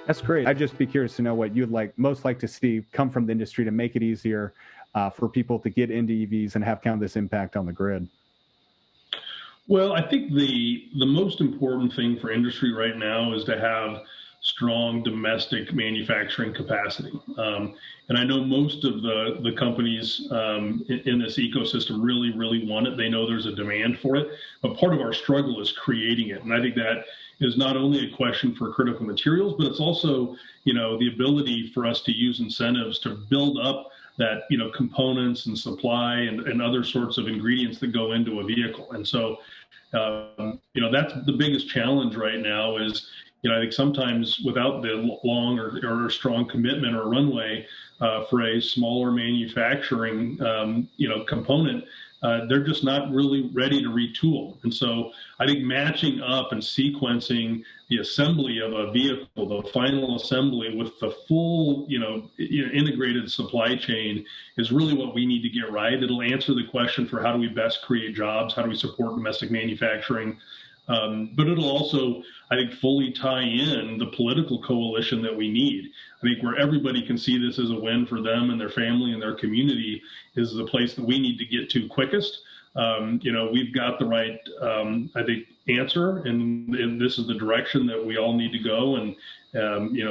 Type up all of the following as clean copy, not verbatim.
That's great. I'd just be curious to know what you'd most like to see come from the industry to make it easier for people to get into EVs and have kind of this impact on the grid. Well, I think the most important thing for industry right now is to have strong domestic manufacturing capacity. And I know most of the companies in this ecosystem really want it. They know there's a demand for it, but part of our struggle is creating it. And I think that is not only a question for critical materials, but it's also, the ability for us to use incentives to build up that, components and supply and other sorts of ingredients that go into a vehicle. And so, that's the biggest challenge right now is, I think sometimes without the long or strong commitment or runway for a smaller manufacturing, component, they're just not really ready to retool. And so I think matching up and sequencing the assembly of a vehicle, the final assembly with the full, integrated supply chain is really what we need to get right. It'll answer the question for how do we best create jobs? How do we support domestic manufacturing? But it'll also, I think, fully tie in the political coalition that we need. I think where everybody can see this as a win for them and their family and their community is the place that we need to get to quickest. We've got the right, I think, answer, and this is the direction that we all need to go. And,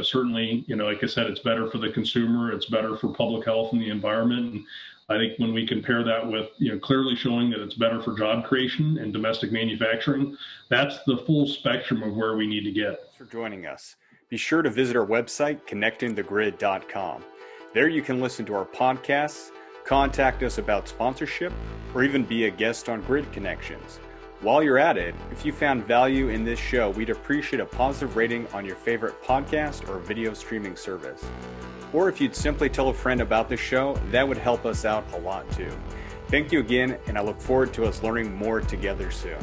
certainly, like I said, it's better for the consumer, it's better for public health and the environment. And I think when we compare that with, clearly showing that it's better for job creation and domestic manufacturing, that's the full spectrum of where we need to get. Thanks for joining us. Be sure to visit our website, connectingthegrid.com. There you can listen to our podcasts, contact us about sponsorship, or even be a guest on Grid Connections. While you're at it, if you found value in this show, we'd appreciate a positive rating on your favorite podcast or video streaming service. Or if you'd simply tell a friend about the show, that would help us out a lot too. Thank you again, and I look forward to us learning more together soon.